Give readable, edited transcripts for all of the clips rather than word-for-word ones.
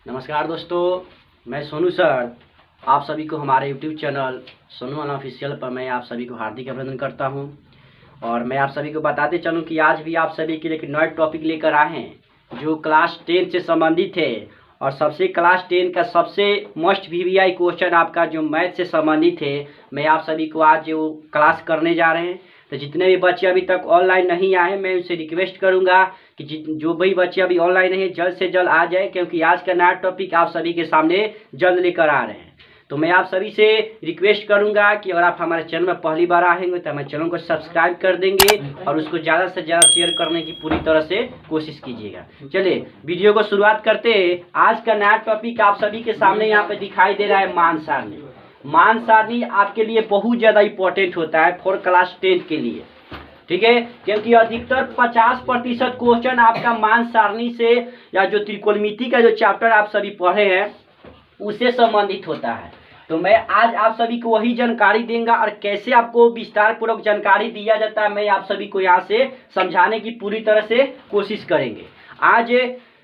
नमस्कार दोस्तों, मैं सोनू सर। आप सभी को हमारे यूट्यूब चैनल सोनू वाला ऑफिशियल पर मैं आप सभी को हार्दिक अभिनंदन करता हूं। और मैं आप सभी को बताते चलूं कि आज भी आप सभी के लिए एक नया टॉपिक लेकर आए हैं जो क्लास 10 से संबंधित है। और सबसे क्लास 10 का सबसे मस्ट वीवीआई क्वेश्चन आपका जो मैथ से संबंधित है, मैं आप सभी को आज जो क्लास करने जा रहे हैं। तो जितने भी बच्चे अभी तक ऑनलाइन नहीं आए, मैं उनसे रिक्वेस्ट करूंगा कि जो भी बच्चे अभी ऑनलाइन नहीं है जल्द से जल्द आ जाए, क्योंकि आज का नया टॉपिक आप सभी के सामने जल्द लेकर आ रहे हैं। तो मैं आप सभी से रिक्वेस्ट करूंगा कि अगर आप हमारे चैनल में पहली बार आएंगे तो हमारे चैनल को सब्सक्राइब कर देंगे और उसको ज़्यादा से ज़्यादा शेयर करने की पूरी तरह से कोशिश कीजिएगा। चलिए वीडियो को शुरुआत करते हैं। आज का नया टॉपिक आप सभी के सामने यहाँ पे दिखाई दे रहा है मान सारणी। मान सारणी आपके लिए बहुत ज़्यादा इंपॉर्टेंट होता है फॉर क्लास 10 के लिए, ठीक है, क्योंकि अधिकतर 50% क्वेश्चन आपका मान सारणी से या जो त्रिकोणमिति का जो चैप्टर आप सभी पढ़े हैं उससे संबंधित होता है। तो मैं आज आप सभी को वही जानकारी देंगे और कैसे आपको विस्तार पूर्वक जानकारी दिया जाता है मैं आप सभी को यहाँ से समझाने की पूरी तरह से कोशिश करेंगे। आज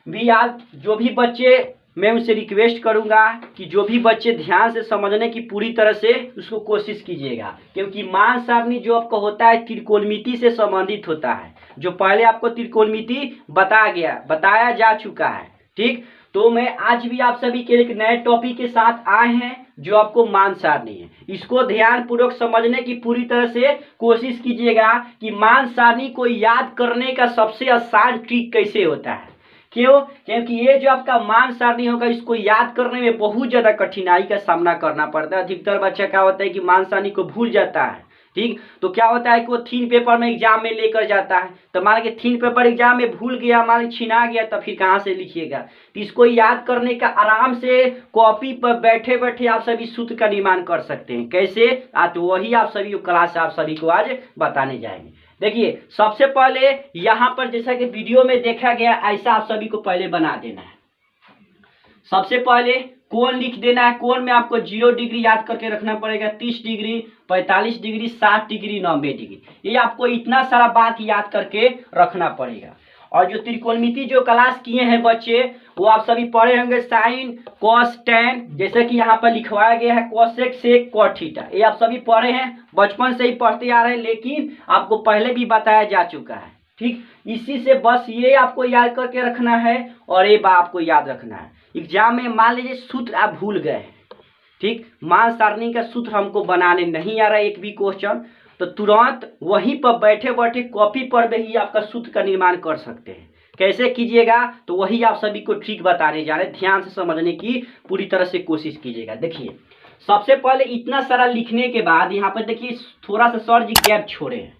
भी आप जो भी बच्चे, मैं उनसे रिक्वेस्ट करूंगा कि जो भी बच्चे ध्यान से समझने की पूरी तरह से उसको कोशिश कीजिएगा, क्योंकि मान सारणी जो आपको होता है त्रिकोणमिति से संबंधित होता है, जो पहले आपको त्रिकोणमिति बताया जा चुका है। ठीक, तो मैं आज भी आप सभी के एक नए टॉपिक के साथ आए हैं जो आपको मान सारणी है। इसको ध्यान पूर्वक समझने की पूरी तरह से कोशिश कीजिएगा कि मान सारणी को याद करने का सबसे आसान ट्रिक कैसे होता है। क्यों? क्योंकि ये जो आपका मान सारणी होगा इसको याद करने में बहुत ज़्यादा कठिनाई का सामना करना पड़ता है। अधिकतर बच्चा क्या होता है कि मान सारणी को भूल जाता है। ठीक, तो क्या होता है कि वो 3 पेपर में एग्जाम में लेकर जाता है, तो मान के 3 पेपर एग्जाम में भूल गया, मान छिना गया, तो फिर कहाँ से लिखिएगा। तो इसको याद करने का आराम से कॉपी पर बैठे बैठे आप सभी सूत्र का निर्माण कर सकते हैं। कैसे? तो वही आप सभी क्लास आप सभी को आज बताने जाएंगे। देखिए, सबसे पहले यहाँ पर जैसा कि वीडियो में देखा गया ऐसा आप सभी को पहले बना देना है। सबसे पहले कोण लिख देना है। कोण में आपको 0 डिग्री याद करके रखना पड़ेगा, 30 डिग्री, 45 डिग्री, 60 डिग्री, 90 डिग्री। ये आपको इतना सारा बात याद करके रखना पड़ेगा। और जो त्रिकोणमिति जो क्लास किए हैं बच्चे, वो आप सभी पढ़े होंगे साइन, कॉस, टैन, जैसे कि यहाँ पर लिखवाया गया है कोसेक, सेक, कॉट, थीटा। ये आप सभी पढ़े हैं, बचपन से ही पढ़ते आ रहे हैं, लेकिन आपको पहले भी बताया जा चुका है। ठीक, इसी से बस ये आपको याद करके रखना है और ये बात आपको याद रखना है। एग्जाम में मान लीजिए सूत्र आप भूल गए हैं, ठीक, मान सारणी का सूत्र हमको बनाने नहीं आ रहा है एक भी क्वेश्चन, तो तुरंत वहीं पर बैठे बैठे कॉपी पर ही आपका सूत्र का निर्माण कर सकते हैं। कैसे कीजिएगा, तो वही आप सभी को ट्रिक बताने जा रहे हैं। ध्यान से समझने की पूरी तरह से कोशिश कीजिएगा। देखिए, सबसे पहले इतना सारा लिखने के बाद यहाँ पर देखिए थोड़ा सा सर जी गैप छोड़े हैं,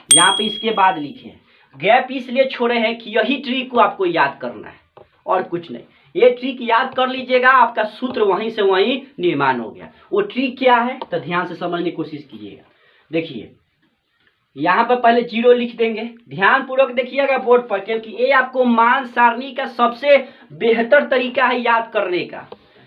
यहाँ पे इसके बाद लिखे। गैप इसलिए छोड़े हैं कि यही ट्रिक को आपको याद करना है और कुछ नहीं। ये ट्रिक याद कर लीजिएगा, आपका सूत्र वहीं से वहीं निर्माण हो गया। वो ट्रिक क्या है तो ध्यान से समझने की कोशिश कीजिएगा। देखिए, यहाँ पर पहले 0 लिख देंगे। ध्यान पूर्वक देखिएगा बोर्ड पर, क्योंकि ये आपको मान सारणी का सबसे बेहतर तरीका है याद करने का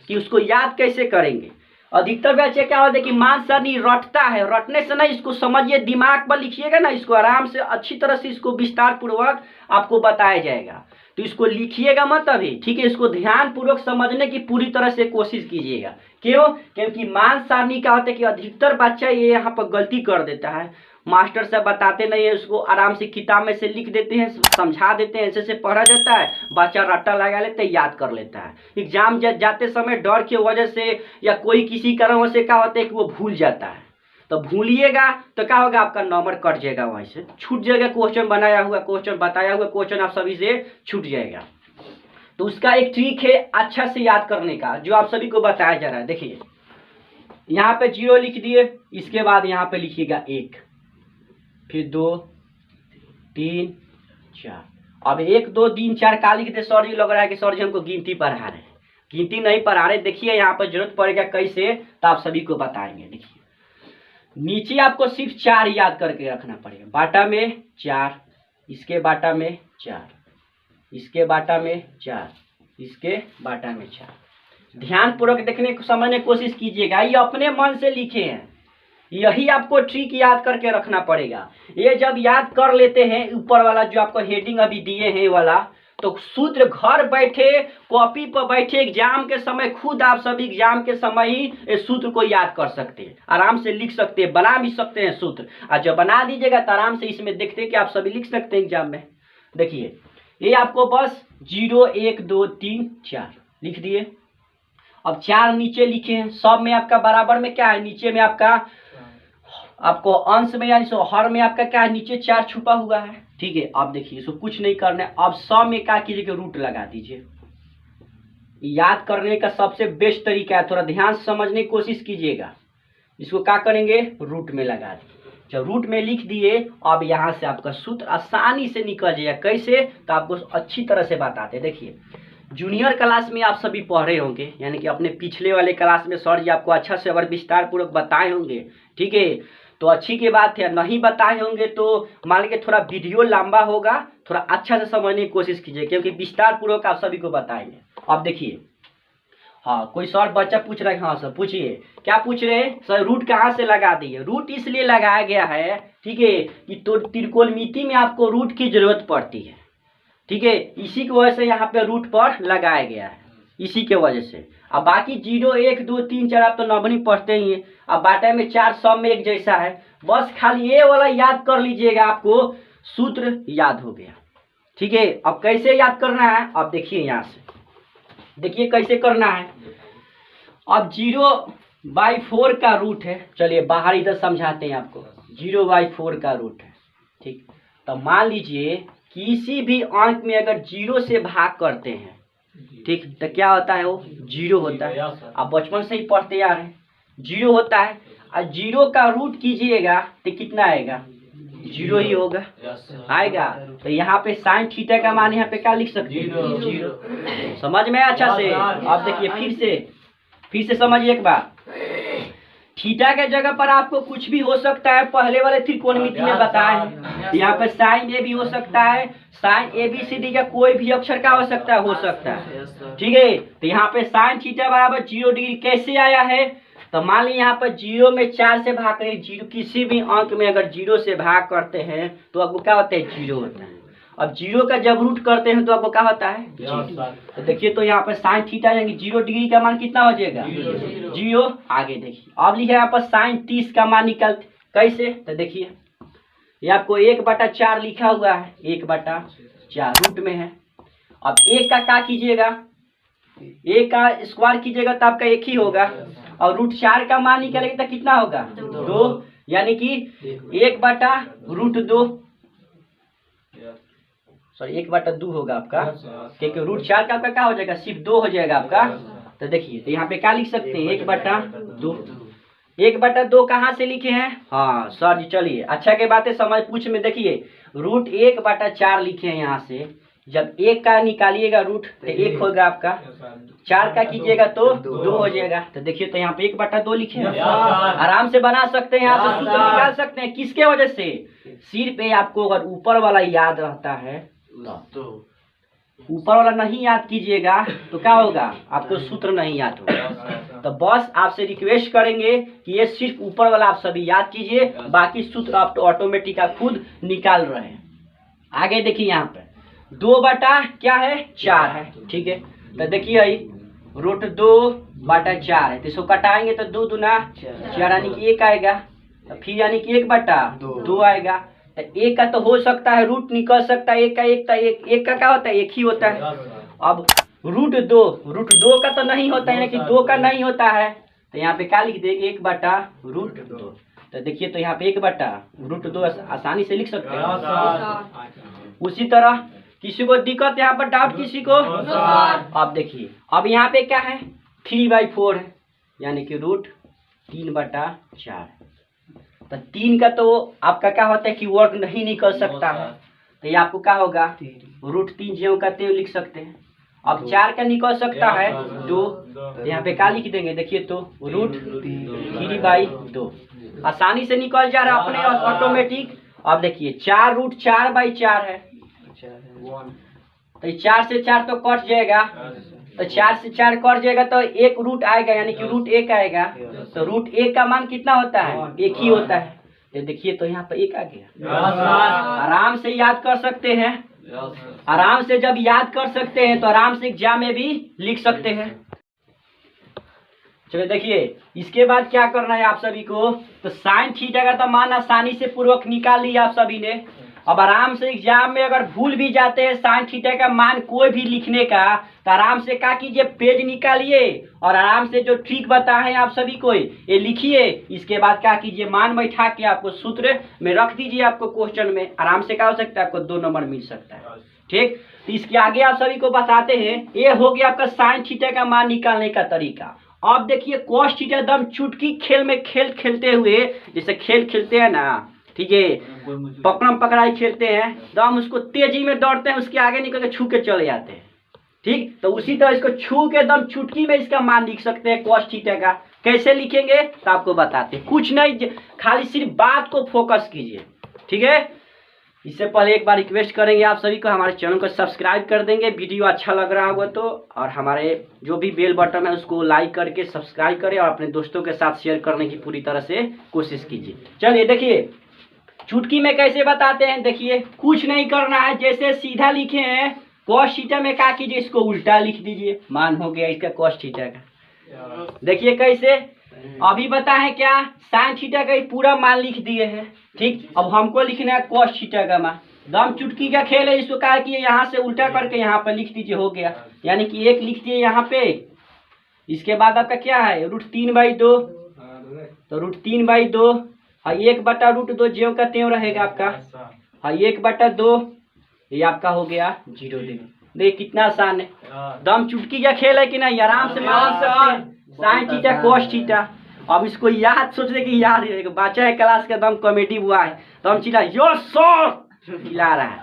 कि उसको याद कैसे करेंगे। अधिकतर बच्चे क्या होता है कि मान सारणी रटता है, रटने से ना इसको समझिए, दिमाग पर लिखिएगा ना, इसको आराम से अच्छी तरह से इसको विस्तार पूर्वक आपको बताया जाएगा। तो इसको लिखिएगा मत अभी, ठीक है, इसको ध्यान पूर्वक समझने की पूरी तरह से कोशिश कीजिएगा। क्यों? क्योंकि मान सारणी का होता है कि अधिकतर बच्चा ये यहाँ पर गलती कर देता है, मास्टर साहब बताते नहीं है, उसको आराम से किताब में से लिख देते हैं, समझा देते हैं, ऐसे से पढ़ा जाता है, बच्चा रट्टा लगा लेता है, याद कर लेता है। एग्जाम जाते समय डर की वजह से या कोई किसी कारण से क्या होता है कि वो भूल जाता है। तो भूलिएगा तो क्या होगा, आपका नंबर कट जाएगा, वहीं से छूट जाएगा। क्वेश्चन बनाया हुआ, क्वेश्चन बताया हुआ क्वेश्चन आप सभी से छूट जाएगा। तो उसका एक ट्रिक है अच्छा से याद करने का जो आप सभी को बताया जा रहा है। देखिए, यहाँ पे 0 लिख दिए, इसके बाद यहाँ पे लिखिएगा 1, फिर 2, 3, 4। अब 1, 2, 3, 4 का लिखते सर जी लग रहा है कि सर जी हमको गिनती पढ़ा रहे हैं। गिनती नहीं पढ़ा रहे। देखिए यहाँ पर जरूरत पड़ेगा कैसे, तो आप सभी को बताएंगे। देखिए, नीचे आपको सिर्फ 4 याद करके रखना पड़ेगा। बाटा में 4, इसके बाटा में 4, इसके बाटा में 4, इसके बाटा में 4। ध्यान पूर्वक देखने को समझने की कोशिश कीजिएगा। ये अपने मन से लिखे हैं, यही आपको ट्रिक याद करके रखना पड़ेगा। ये जब याद कर लेते हैं, ऊपर वाला जो आपको हेडिंग अभी दिए हैं वाला, तो सूत्र घर बैठे कॉपी पर बैठे एग्जाम के समय खुद आप सभी एग्जाम के समय ही इस सूत्र को याद कर सकते हैं, आराम से लिख सकते हैं, बना भी सकते हैं सूत्र। और जब बना दीजिएगा तो आराम से इसमें देखते हैं कि आप सभी लिख सकते हैं एग्जाम में। देखिए ये आपको बस 0 1 2 3 4 लिख दिए। अब 4 नीचे लिखे हैं, सब में आपका बराबर में क्या है, नीचे में आपको अंश में यानी हर में आपका क्या है, नीचे 4 छुपा हुआ है। ठीक है, अब देखिए इसको कुछ नहीं करना है। अब सब में क्या कीजिए, रूट लगा दीजिए। याद करने का सबसे बेस्ट तरीका है, थोड़ा ध्यान से समझने की कोशिश कीजिएगा। इसको क्या करेंगे, रूट में लगा दिए। जब रूट में लिख दिए, अब यहाँ से आपका सूत्र आसानी से निकल जाएगा। कैसे, तो आपको अच्छी तरह से बताते। देखिए जूनियर क्लास में आप सभी पढ़ रहे होंगे, यानी कि अपने पिछले वाले क्लास में सर जी आपको अच्छा से और विस्तार पूर्वक बताए होंगे। ठीक है, तो अच्छी की बात है। नहीं बताए होंगे तो मान लीजिए थोड़ा वीडियो लंबा होगा, थोड़ा अच्छा से समझने की कोशिश कीजिए, क्योंकि विस्तार पूर्वक आप सभी को बताएंगे। अब देखिए, हाँ कोई सर बच्चा पूछ रहा है, हाँ सर पूछिए, क्या पूछ रहे हैं सर, रूट कहाँ से लगा दिए। रूट इसलिए लगाया गया है, ठीक है, कि तो त्रिकोणमिति में आपको रूट की जरूरत पड़ती है। ठीक है, इसी की वजह से यहाँ पे रूट पर लगाया गया है, इसी के वजह से। अब बाकी 0 1 2 3 4 आप तो नॉर्मली पढ़ते ही हैं। अब बाटा में 4 सब में एक जैसा है, बस खाली ये वाला याद कर लीजिएगा, आपको सूत्र याद हो गया। ठीक है, अब कैसे याद करना है, अब देखिए यहाँ से देखिए कैसे करना है। अब 0/4 का रूट है, चलिए बाहर इधर समझाते हैं आपको। 0/4 का रूट है, ठीक। तो मान लीजिए किसी भी अंक में अगर 0 से भाग करते हैं, ठीक, तो क्या होता है, वो 0 होता है। आप बचपन से ही पढ़ते आ रहे हैं, 0 होता है। और 0 का रूट कीजिएगा तो कितना आएगा, 0 ही होगा, आएगा। तो यहाँ पे साइन थीटा का मान यहाँ पे क्या लिख सकते हैं, 0। समझ में अच्छा से। अब देखिए फिर से समझिए एक बार। थीटा के जगह पर आपको कुछ भी हो सकता है, पहले वाले त्रिकोणमिति में बताए हैं। यहाँ पे साइन ए भी हो सकता है, साइन ABCD का कोई भी अक्षर का हो सकता है। ठीक है, तो यहाँ पे साइन थीटा बराबर 0 डिग्री कैसे आया है, तो मान लीजिए यहाँ पर 0 में 4 से भाग करें, 0 किसी भी अंक में अगर 0 से भाग करते हैं तो आपको क्या होता है, 0 होता है। अब 0 का जब रूट करते हैं तो आपको क्या होता है, 0। तो देखिए, तो यहाँ पर साइन थीटा यानी 0 डिग्री का मान कितना हो जाएगा, 0। आगे देखिए, अब लिखे यहाँ पर साइन 30 का मान निकलते कैसे, तो देखिए ये आपको 1/4 लिखा हुआ है, 1/4 रूट में है। अब 1 का क्या कीजिएगा, 1 का स्क्वायर कीजिएगा तो आपका 1 ही होगा, और √4 का मान निकलेगा तो कितना होगा, 2, यानी कि 1/√2, सॉरी 1/2 होगा आपका, क्योंकि √4 का आपका क्या हो जाएगा, सिर्फ 2 हो जाएगा आपका। तो देखिए, तो यहाँ पे क्या लिख सकते हैं, 1/2। 1/2 कहाँ से लिखे हैं, हाँ सर जी, चलिए अच्छा के बात है, समझ पूछ में देखिए √1/4 लिखे हैं यहाँ से। जब 1 का निकालिएगा रूट तो 1 होगा आपका, 4 का कीजिएगा तो 2 हो जाएगा। तो देखिए, तो यहाँ पे 1/2 लिखे हैं, आराम से बना सकते हैं, यहाँ से सूत्र निकाल सकते हैं। किसके वजह से, सिर्फ आपको अगर ऊपर वाला याद रहता है तो ऊपर वाला नहीं याद कीजिएगा तो क्या होगा, आपको सूत्र नहीं याद होगा। तो बस आपसे रिक्वेस्ट करेंगे कि ये सिर्फ ऊपर वाला आप सभी याद कीजिए, बाकी सूत्र आप तो ऑटोमेटिक आप खुद निकाल रहे हैं। आगे देखिए, यहाँ पे 2/4 है, ठीक है। तो देखिए √2/4 है, तो इसको कटाएंगे तो 2 दूना 4 यानी कि 1 आएगा, तो फिर यानी कि 1/2 आएगा। तो 1 का तो हो सकता है रूट निकल सकता है, 1 का क्या होता है, 1 ही होता है। अब √2 का तो नहीं होता है, यानी कि 2 का नहीं होता है, तो यहाँ पे क्या लिख देंगे, 1/√2। तो देखिए, तो यहाँ पे 1/√2 आसानी से लिख सकते हैं। उसी तरह किसी को दिक्कत, यहाँ पर डाउट किसी को, अब देखिए, अब यहाँ पे क्या है, 3/4 है, यानी कि √3/4। तो 3 का तो आपका क्या होता है कि वर्ग नहीं निकल सकता है, तो ये आपको क्या होगा, √3 ज्यों का त्यों लिख सकते हैं। अब 4 का निकल सकता है 2, तो यहाँ पे क्या लिख देंगे, देखिए तो √3/2 आसानी से निकल जा रहा है अपने ऑटोमेटिक। अब देखिए 4 √4/4 है, तो 4 से 4 तो कट जाएगा, तो 4 से 4 कट जाएगा तो 1 रूट आएगा, यानी कि √1 आएगा। तो √1 का मान कितना होता है, 1 ही होता है। तो देखिए, तो यहाँ पर 1 आ गया, आराम से याद कर सकते हैं। आराम से जब याद कर सकते हैं तो आराम से एग्जाम में भी लिख सकते हैं। चलिए देखिए, इसके बाद क्या करना है आप सभी को, तो साइन थीटा का तो मान आसानी से पूर्वक निकाल लिया आप सभी ने। अब आराम से एग्जाम में अगर भूल भी जाते हैं साइन थीटा का मान कोई भी लिखने का, तो आराम से क्या कीजिए, पेज निकालिए और आराम से जो ट्रिक बताए हैं आप सभी को ये लिखिए। इसके बाद क्या कीजिए, मान बैठा के आपको सूत्र में रख दीजिए, आपको क्वेश्चन में आराम से क्या हो सकता है, आपको 2 नंबर मिल सकता है। ठीक, तो इसके आगे आप सभी को बताते हैं, ये हो गया आपका साइन थीटा का मान निकालने का तरीका। अब देखिए कॉस थीटा एकदम चुटकी खेल में खेलते हुए, जैसे खेल खेलते हैं ना, ठीक है, पकड़म पकड़ाई खेलते हैं, तो हम उसको तेजी में दौड़ते हैं, उसके आगे निकल के छू के चले जाते हैं। ठीक, तो उसी तरह इसको छू के एकदम चुटकी में इसका मान लिख सकते हैं कॉस थीटा का। कैसे लिखेंगे तो आपको बताते हैं, कुछ नहीं, खाली सिर्फ बात को फोकस कीजिए। ठीक है, इससे पहले एक बार रिक्वेस्ट करेंगे आप सभी को, हमारे चैनल को सब्सक्राइब कर देंगे, वीडियो अच्छा लग रहा होगा तो, और हमारे जो भी बेल बटन है उसको लाइक करके सब्सक्राइब करें और अपने दोस्तों के साथ शेयर करने की पूरी तरह से कोशिश कीजिए। चलिए देखिए चुटकी में कैसे बताते हैं, देखिए कुछ नहीं करना है, जैसे सीधा लिखे हैं कॉस थीटा में क्या कीजिए, इसको उल्टा लिख दीजिए, मान हो गया इसका कॉस थीटा का। देखिए कैसे, अभी बताएं क्या, साइन थीटा का पूरा मान लिख दिए हैं। ठीक, अब हमको लिखना है कॉस थीटा का मान, दम चुटकी का खेल है, इसको क्या किए, यहाँ से उल्टा करके यहाँ पर लिख दीजिए, हो गया। यानी कि 1 लिख दिए यहाँ पे। इसके बाद आपका क्या है, √3/2, तो √3/2 और 1/√2 ज्यों का त्यों रहेगा आपका, और 1/2, ये आपका हो गया 0। देखिए कितना आसान है, दम चुटकी का खेल है कि नहीं, आराम से मान सकते हैं साइन थीटा कॉस थीटा। अब इसको याद सोचने की याद है, बच्चा है क्लास का, दम कॉमेडी हुआ है तो हम चिल्ला योर सर चिल्ला रहा है,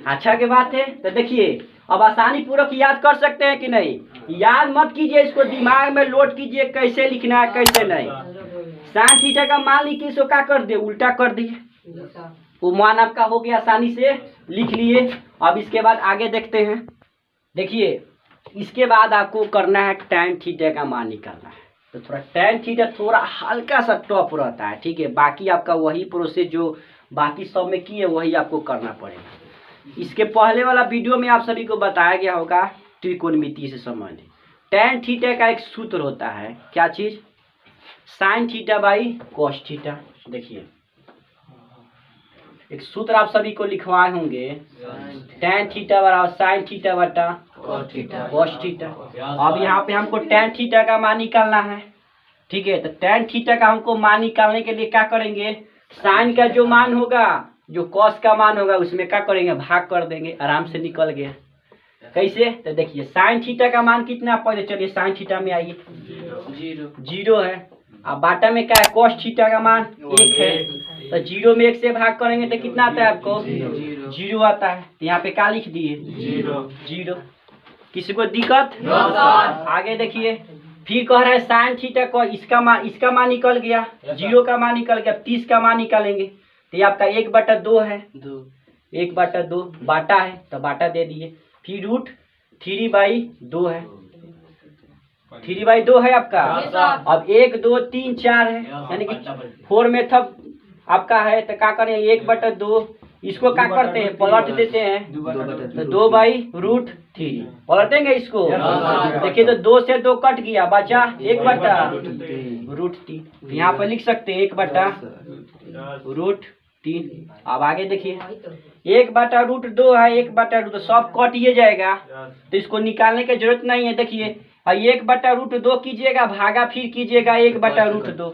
अच्छा की बात है। तो देखिए अब आसानी पूर्वक याद कर सकते हैं कि नहीं, याद मत कीजिए, इसको दिमाग में लोड कीजिए कैसे लिखना है कैसे नहीं। साइन थीटा का मान लिखिए, इसको क्या कर दिए, उल्टा कर दिए, वो मान आपका हो गया, आसानी से लिख लिए। अब इसके बाद आगे देखते हैं, देखिए इसके बाद आपको करना है tan थीटा का मान निकालना है। तो थोड़ा tan थीटा थोड़ा हल्का सा टफ रहता है, ठीक है, बाकी आपका वही प्रोसेस जो बाकी सब में की है वही आपको करना पड़ेगा। इसके पहले वाला वीडियो में आप सभी को बताया गया होगा त्रिकोणमिति से संबंधित। tan थीटा का एक सूत्र होता है, क्या चीज, sine theta by cos theta. देखिए एक सूत्र आप सभी को लिखवाए होंगे, tan थीटा बराबर साइन थीटा बटा कॉस थीटा। अब यहाँ पे हमको tan थीटा का मान निकालना है, ठीक है, तो tan थीटा का हमको मान निकालने के लिए क्या करेंगे, साइन का जो मान होगा, जो कॉस का मान होगा, उसमें क्या करेंगे, भाग कर देंगे, आराम से निकल गया। कैसे, तो देखिए साइन थीटा का मान कितना, पहले चलिए साइन थीटा में आइए, 0 है। अब बाटा में क्या है, कॉस थीटा का मान 1 है, तो 0 में 1 से भाग करेंगे तो कितना आता है आपको, 0 आता है। तो यहाँ पे क्या लिख दिए, 0। किसी को दिक्कत, आगे देखिए, फिर कह रहा है साइन थीटा को, इसका मान निकल गया, 0 का मान निकल गया, 30 का मान निकालेंगे तो ये आपका 1/2 है, 1/2 बाटा है तो बाटा दे दिए, फिर √3/2 है, 3/2 है आपका। अब 1 2 3 4 है, यानी कि 4 मेथड आपका है, तो क्या करें, 1/2, इसको क्या करते हैं, पलट देते हैं, तो 2/√3 पलटेंगे इसको। देखिए तो 2 से 2 कट गया, बचा 1/√3, यहाँ पर लिख सकते हैं 1/√3। अब आगे देखिए 1/√2 है, 1/2 तो सब कट ये जाएगा, तो इसको निकालने की जरूरत नहीं है। देखिए 1/√2 कीजिएगा, भागा फिर कीजिएगा 1/√2, तो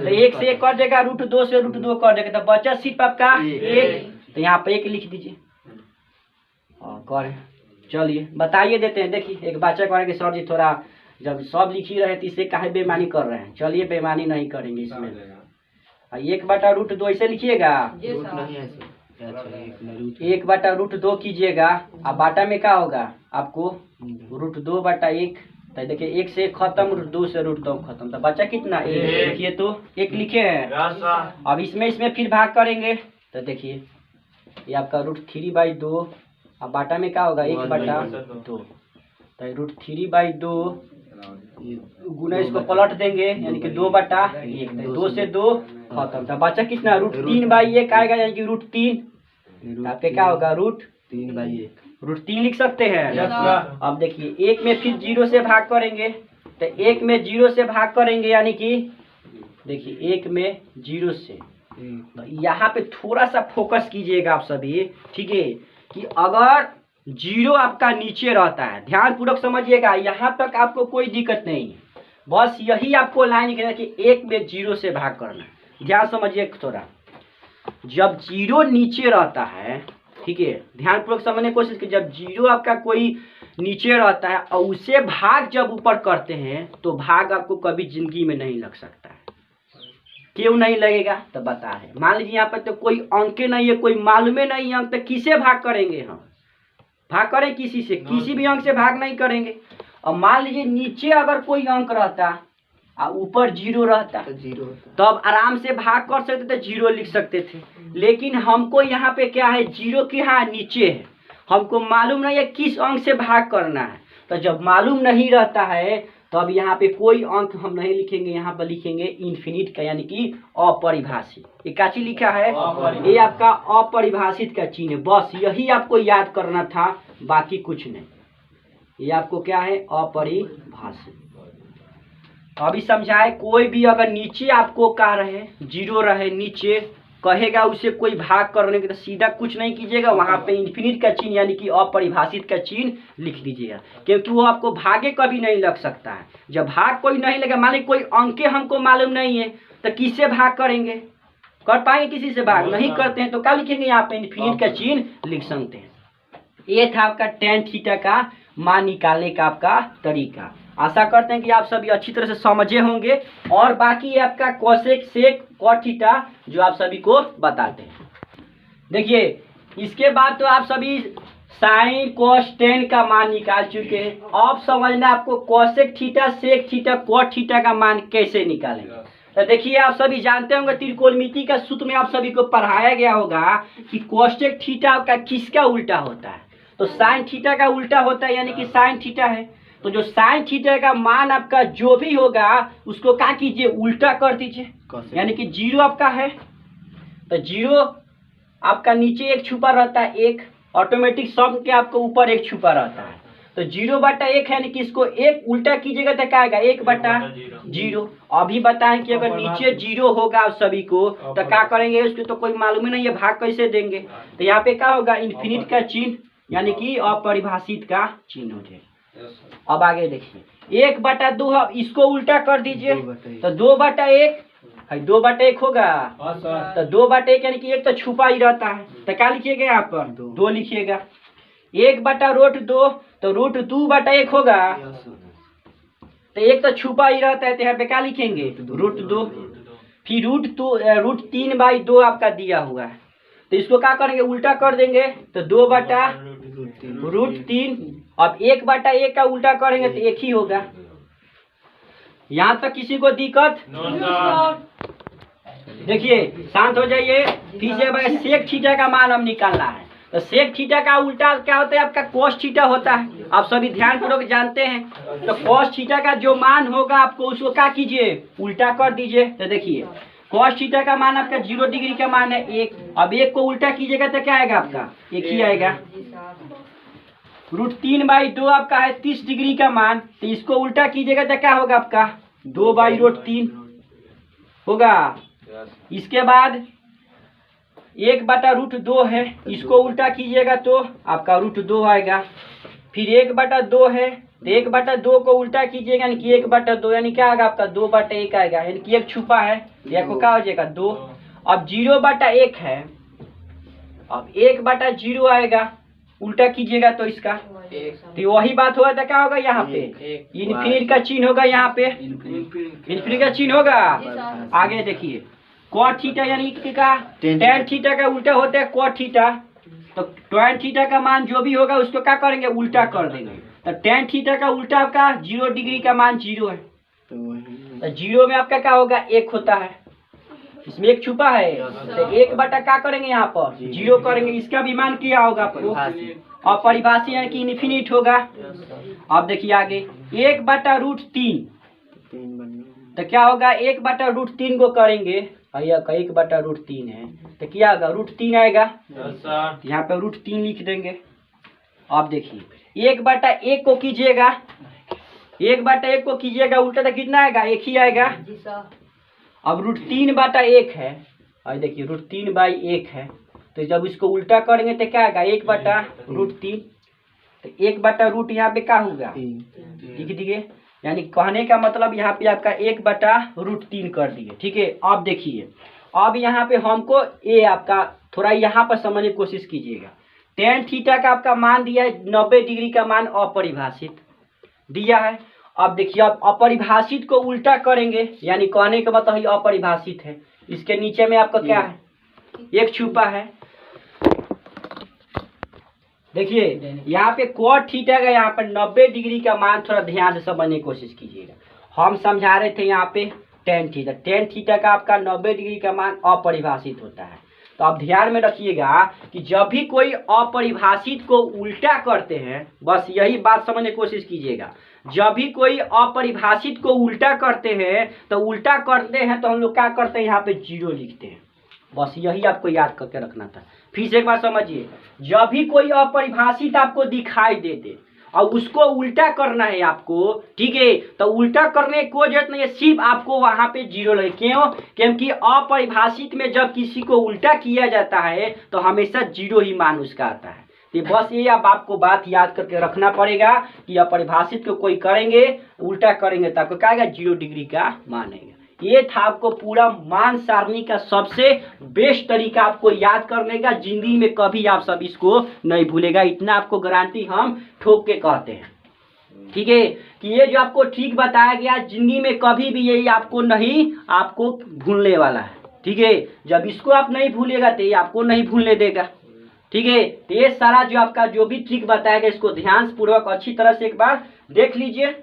1 से 1 कट जाएगा, √2 से √2 कट जाएगा, तो बचा सिर्फ आपका 1, तो यहाँ पे 1 लिख दीजिए। और चलिए बताइए देते हैं, देखिए एक बच्चा कह रहे कि सर जी थोड़ा जब सब लिख ही रहे तो इसे काहे बेईमानी कर रहे हैं। चलिए बेईमानी नहीं करेंगे इसमें, 1/√2 ऐसे लिखिएगा, 1/√2 कीजिएगा, अब बाटा में क्या होगा आपको, √2/1, तो देखिए 1 से 1 खत्म, √2 से √2 खत्म, तो बचा कितना, 1। देखिए तो 1 लिखे हैं। अब इसमें फिर भाग करेंगे, तो देखिए ये आपका √3/2, अब बाटा में क्या होगा, 1/2, तो √3/2 गुना इसको पलट देंगे, यानी कि 2/1, 2 से 2 खत्म, तो बचा कितना, √3/1 आएगा, यानी कि √3, आपके क्या होगा, √3 लिख सकते हैं। अब देखिए 1 में फिर 0 से भाग करेंगे, तो 1 में 0 से भाग करेंगे यानी कि देखिए 1 में 0 से, तो यहाँ पे थोड़ा सा फोकस कीजिएगा आप सभी, ठीक है, कि अगर 0 आपका नीचे रहता है, ध्यान पूर्वक समझिएगा, यहाँ तक आपको कोई दिक्कत नहीं है, बस यही आपको लाइन लिखना है कि 1 में 0 से भाग करना है। ध्यान समझिए थोड़ा, जब 0 नीचे रहता है, ठीक है, ध्यान पूर्वक समझने की कोशिश कीजिए, जब 0 आपका कोई नीचे रहता है और उसे भाग जब ऊपर करते हैं तो भाग आपको कभी जिंदगी में नहीं लग सकता है। क्यों नहीं लगेगा तो बता है, मान लीजिए यहाँ पर तो कोई अंक नहीं है, कोई मालूमे नहीं है, तो किसे भाग करेंगे हम? भाग करें किसी से? किसी भी अंक से भाग नहीं करेंगे। और मान लीजिए नीचे अगर कोई अंक रहता और ऊपर 0 रहता तो अब आराम से भाग कर सकते थे, 0 लिख सकते थे, लेकिन हमको यहाँ पे क्या है, 0 के यहाँ नीचे है, हमको मालूम नहीं है किस अंक से भाग करना है। तो जब मालूम नहीं रहता है तो अब यहाँ पे कोई अंक हम नहीं लिखेंगे, यहाँ पर लिखेंगे इन्फिनिट का, यानी कि अपरिभाषित। ये क्या चीज लिखा है? ये आपका अपरिभाषित का चिन्ह है, बस यही आपको याद करना था, बाकी कुछ नहीं। ये आपको क्या है? अपरिभाषित। अभी समझाए, कोई भी अगर नीचे आपको क्या रहे, 0 रहे नीचे, कहेगा उसे कोई भाग करने के तो सीधा कुछ नहीं कीजिएगा, वहां पे इन्फिनिट का चिन्ह यानी कि अपरिभाषित का चिन्ह लिख दीजिएगा, क्योंकि वो आपको भागे कभी नहीं लग सकता है। जब भाग कोई नहीं लगे, मान लीजिए कोई अंके हमको मालूम नहीं है तो किससे भाग करेंगे? कर पाएंगे किसी से भाग? नहीं करते हैं, तो क्या लिखेंगे यहाँ पे? इन्फिनिट का चिन्ह लिख सकते हैं। ये था आपका tan थीटा का मान निकालने का आपका तरीका। आशा करते हैं कि आप सभी अच्छी तरह से समझे होंगे, और बाकी ये आपका कोसेक सेक कॉट थीटा जो आप सभी को बताते हैं। देखिए इसके बाद तो आप सभी साइन कोस टेन का मान निकाल चुके हैं, अब समझना आपको cosec theta sec theta cot theta का मान कैसे निकालेंगे। तो देखिए आप सभी जानते होंगे, त्रिकोणमिति का सूत्र में आप सभी को पढ़ाया गया होगा कि कोसेक थीटा का किसका उल्टा होता है, तो साइन थीटा का उल्टा होता है, यानी कि साइन थीटा है। तो जो साइन थीटा का मान आपका जो भी होगा उसको क्या कीजिए? उल्टा कर दीजिए, यानी कि 0 आपका है तो 0 आपका नीचे 1 छुपा रहता है, 1 ऑटोमेटिक सम के आपको ऊपर 1 छुपा रहता है, तो 0/1 है, यानी कि इसको 1 उल्टा कीजिएगा तो क्या आएगा? 1/0। अभी बताएं कि अगर नीचे 0 होगा आप सभी को तो क्या करेंगे? उसको तो कोई मालूम ही नहीं है, भाग कैसे देंगे? तो यहाँ पे क्या होगा? इन्फिनिट का चिन्ह यानी कि अपरिभाषित का चिन्ह हो जाएगा। अब आगे देखिए 1/2, अब इसको उल्टा कर दीजिए तो 2/1 है, 2/1 होगा, तो 2/1 यानी कि 1 तो छुपा ही रहता है, तो क्या लिखिएगा यहाँ पर? 2 लिखिएगा। 1/√2 तो √2/1 होगा, तो 1 तो छुपा ही रहता है, तो यहाँ पे क्या लिखेंगे? √2। फिर √3/2 आपका दिया हुआ है, तो इसको क्या करेंगे? उल्टा कर देंगे तो 2/√3। अब 1/1 का उल्टा करेंगे तो 1 ही होगा। यहाँ तक किसी को दिक्कत? देखिए शांत हो जाइए। फिर से सेक थीटा का मान हम निकालना है, तो सेक थीटा का उल्टा क्या होता है? आपका कोस थीटा होता है, आप सभी ध्यान पूर्वक जानते हैं। तो कोस थीटा का जो मान होगा आपको उसको क्या कीजिए? उल्टा कर दीजिए। तो देखिए कोस थीटा का मान आपका 0 डिग्री का मान है 1, अब 1 को उल्टा कीजिएगा तो क्या आएगा? आपका 1 ही आएगा। √3/2 आपका है 30 डिग्री का मान, तो इसको उल्टा कीजिएगा तो क्या होगा? आपका 2/√3 होगा। इसके बाद 1/√2 है, इसको उल्टा कीजिएगा तो आपका √2 आएगा। फिर 1/2 है, तो 1/2 को उल्टा कीजिएगा यानी कि 1/2, यानी क्या आएगा? आपका 2/1 आएगा, यानी कि 1 छुपा है, यह को क्या हो जाएगा? 2। अब 0/1 है, अब 1/0 आएगा, उल्टा कीजिएगा तो इसका तो वही बात होगा, तो क्या होगा? यहाँ पे इन्फिनिट का चिन्ह होगा, यहाँ पे इन्फिनिट का चिन्ह होगा। आगे देखिए कॉट थीटा यानी कि क्या? tan थीटा का उल्टा होता है कॉट थीटा, तो tan थीटा का मान जो भी होगा उसको क्या करेंगे? उल्टा कर देंगे। तो tan थीटा का उल्टा आपका 0 डिग्री का मान 0 है, तो 0 में आपका क्या होगा? 1 होता है, इसमें 1 छुपा है, तो 1/, क्या करेंगे? यहाँ पर 0 करेंगे, इसका भी मान क्या होगा आपको? अपरिभाषित यानी कि इन्फिनिट होगा। अब देखिए आगे 1/√3, तो क्या होगा? 1/√3 को करेंगे और यह का 1/√3 है, तो क्या होगा √3 आएगा। यहाँ पे √3 लिख देंगे। अब देखिए 1/1 को कीजिएगा, 1/1 को कीजिएगा उल्टा तो कितना आएगा, 1 ही आएगा। अब √3/1 है, और देखिए √3/1 है, तो जब इसको उल्टा करेंगे तो क्या आएगा 1/√3। तो 1/√, यहाँ पे क्या होगा लिख दिए, यानी कहने का मतलब यहाँ पे आपका 1/√3 कर दिए। ठीक है, अब देखिए अब यहाँ पे हमको ये आपका थोड़ा यहाँ पर समझने की कोशिश कीजिएगा। tan थीटा का आपका मान दिया है 90 डिग्री का मान अपरिभाषित दिया है। अब देखिए अब अपरिभाषित को उल्टा करेंगे, यानी कहने का मतलब ये अपरिभाषित है। इसके नीचे में आपका क्या है, एक छुपा है। देखिए यहाँ पे cot थीटा का यहाँ पर 90 डिग्री का मान थोड़ा ध्यान से समझने की कोशिश कीजिएगा। हम समझा रहे थे यहाँ पे tan थीटा का आपका 90 डिग्री का मान अपरिभाषित होता है। तो आप ध्यान में रखिएगा कि जब भी कोई अपरिभाषित को उल्टा करते हैं, बस यही बात समझने की कोशिश कीजिएगा। जब भी कोई अपरिभाषित को उल्टा करते हैं तो उल्टा करते हैं तो हम लोग क्या करते हैं, यहाँ पे 0 लिखते हैं। बस यही आपको याद करके रखना था। फिर से एक बार समझिए, जब भी कोई अपरिभाषित आपको दिखाई देते और उसको उल्टा करना है आपको, ठीक है, तो उल्टा करने की कोई जरूरत नहीं है, सिर्फ आपको वहां पे 0 लगे। क्यों? क्योंकि अपरिभाषित में जब किसी को उल्टा किया जाता है तो हमेशा 0 ही मान उसका आता है। तो बस ये अब आपको बात याद करके रखना पड़ेगा कि अपरिभाषित को कोई करेंगे उल्टा करेंगे तो आपको क्या आएगा, 0 डिग्री का मान आएगा। ये था आपको पूरा मान सारणी का सबसे बेस्ट तरीका आपको याद करने का। जिंदगी में कभी आप सब इसको नहीं भूलेगा, इतना आपको गारंटी हम ठोक के कहते हैं। ठीक है, कि ये जो आपको ठीक बताया गया जिंदगी में कभी भी यही आपको नहीं आपको भूलने वाला है। ठीक है, जब इसको आप नहीं भूलेगा तो ये आपको नहीं भूलने देगा। ठीक है, तो ये सारा जो आपका जो भी ट्रिक बताया गया इसको ध्यान पूर्वक अच्छी तरह से एक बार देख लीजिए।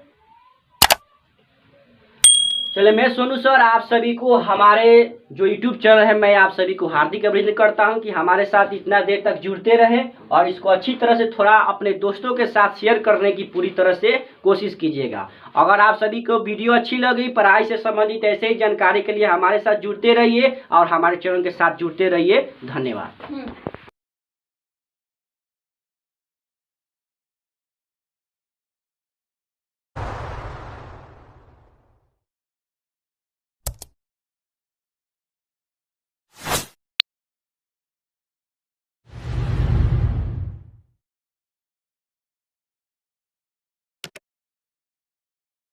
चलिए, मैं सोनू सर आप सभी को हमारे जो YouTube चैनल है मैं आप सभी को हार्दिक अभिनंदन करता हूं कि हमारे साथ इतना देर तक जुड़ते रहे और इसको अच्छी तरह से थोड़ा अपने दोस्तों के साथ शेयर करने की पूरी तरह से कोशिश कीजिएगा। अगर आप सभी को वीडियो अच्छी लगी, पढ़ाई से संबंधित ऐसे ही जानकारी के लिए हमारे साथ जुड़ते रहिए और हमारे चैनल के साथ जुड़ते रहिए। धन्यवाद।